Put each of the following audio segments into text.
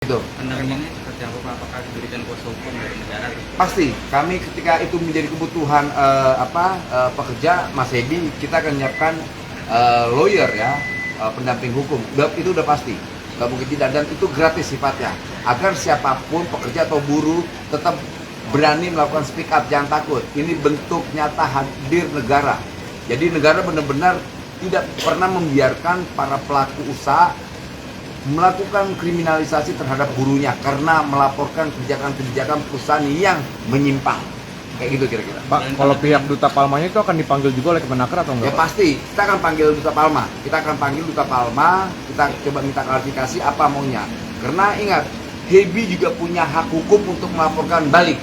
Itu. Penerbangannya seperti apa Pak? Apakah diberikan kuasa hukum dari negara? Pasti, kami ketika itu menjadi kebutuhan pekerja, Mas Hebi, kita akan menyiapkan lawyer ya, pendamping hukum. Itu udah pasti, nggak mungkin tidak, dan itu gratis sifatnya. Agar siapapun pekerja atau buruh tetap berani melakukan speak up, jangan takut. Ini bentuk nyata hadir negara. Jadi negara benar-benar tidak pernah membiarkan para pelaku usaha melakukan kriminalisasi terhadap buruhnya karena melaporkan kebijakan-kebijakan perusahaan yang menyimpang. Kayak gitu kira-kira. Pak, kalau pihak Duta Palmanya itu akan dipanggil juga oleh Kemenaker atau Ya enggak? pasti, kita akan panggil Duta Palma. Kita akan panggil Duta Palma, kita coba minta klarifikasi apa maunya. Karena ingat, Hebi juga punya hak hukum untuk melaporkan balik.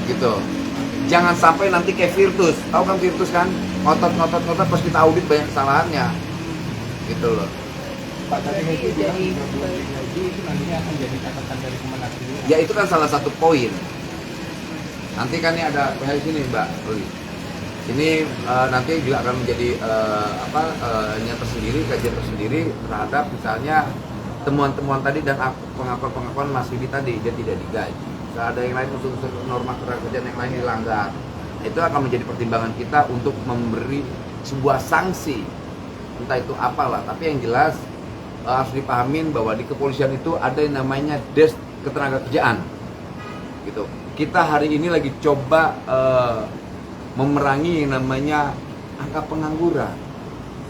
Gitu. Jangan sampai nanti kayak Virtus. Tahu kan Virtus kan? Ngotot pas kita audit banyak kesalahannya. Gitu loh. Pak, tadi itu bilang haji itu nantinya akan jadi catatan dari Kemenaker. Ya itu kan salah satu poin. Nanti kan ini ada di sini Mbak Ruli. Ini nanti juga akan menjadi kajian tersendiri terhadap misalnya temuan-temuan tadi dan pengakuan-pengakuan Mas Wibi tadi, dia tidak digaji. Ada yang lain unsur-unsur norma kerjaan yang lain dilanggar. Itu akan menjadi pertimbangan kita untuk memberi sebuah sanksi. Entah itu apalah, tapi yang jelas harus dipahamin bahwa di kepolisian itu ada yang namanya Des Ketenagakerjaan. Gitu. Kita hari ini lagi coba memerangi yang namanya angka pengangguran.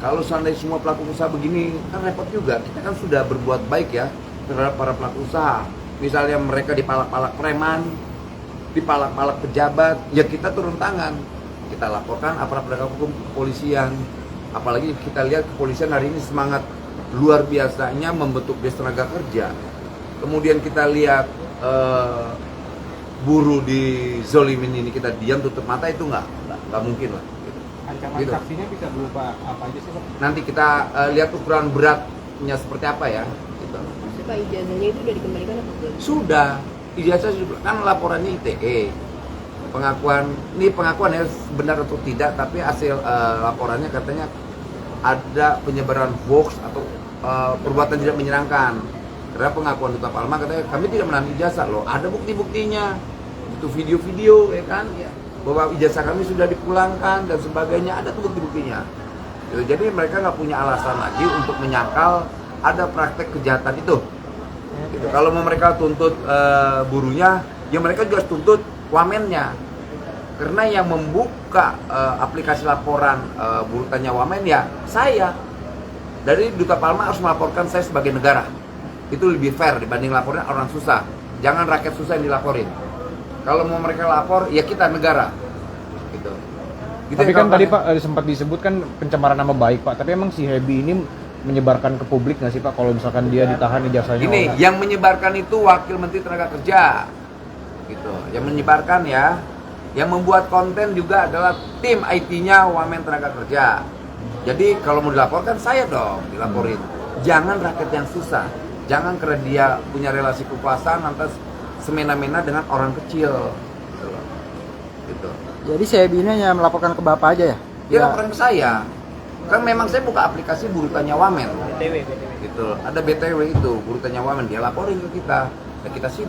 Kalau seandainya semua pelaku usaha begini, kan repot juga. Kita kan sudah berbuat baik ya terhadap para pelaku usaha. Misalnya mereka dipalak-palak preman, dipalak-palak pejabat, ya kita turun tangan. Kita laporkan aparat penegak hukum kepolisian. Apalagi kita lihat kepolisian hari ini semangat luar biasanya membentuk Des Tenaga Kerja. Kemudian kita lihat buruh di zolimin ini kita diam tutup mata, itu nggak mungkin lah. Gitu. Ancaman Gitu. sanksinya bisa berupa apa aja sih Pak? Nanti kita lihat ukuran beratnya seperti apa ya. Gitu. Maksudnya Pak, ijazahnya itu udah dikembalikan apa belum? Sudah, ijazah sudah, kan laporannya ITE. Pengakuan ya benar atau tidak, tapi hasil laporannya katanya ada penyebaran hoax atau perbuatan tidak menyenangkan. Karena pengakuan Duta Palma katanya kami tidak menahan ijazah loh, ada bukti-buktinya, itu video-video ya kan, bahwa ijazah kami sudah dipulangkan dan sebagainya, ada tuh bukti-buktinya. Jadi mereka nggak punya alasan lagi untuk menyangkal ada praktek kejahatan itu. Gitu. Kalau mau mereka tuntut buruhnya, ya mereka juga tuntut wamennya. Karena yang membuka aplikasi laporan buruh tanya wamen ya saya. Dari Duta Palma harus melaporkan saya sebagai negara. Itu lebih fair dibanding laporin orang susah. Jangan rakyat susah yang dilaporin. Kalau mau mereka lapor, ya kita negara. Gitu. Tapi kan tadi Pak sempat disebutkan pencemaran nama baik Pak. Tapi emang si Hebi ini menyebarkan ke publik nggak sih Pak kalau misalkan dia ditahan ijazahnya? Ini yang menyebarkan itu Wakil Menteri Tenaga Kerja. Gitu. Yang menyebarkan ya. Yang membuat konten juga adalah tim IT-nya Wamen Tenaga Kerja. Jadi kalau mau dilaporkan saya dong dilaporin. Jangan rakyat yang susah. Jangan karena dia punya relasi kekuasaan lantas semena-mena dengan orang kecil. Gitu. Jadi saya ini hanya melaporkan ke Bapak aja ya? Dia laporan ke saya. Kan memang saya buka aplikasi Buruh Tanya Wamen. BTW. Gitu. Ada BTW itu, Buruh Tanya Wamen, dia laporin ke kita. Dan kita sih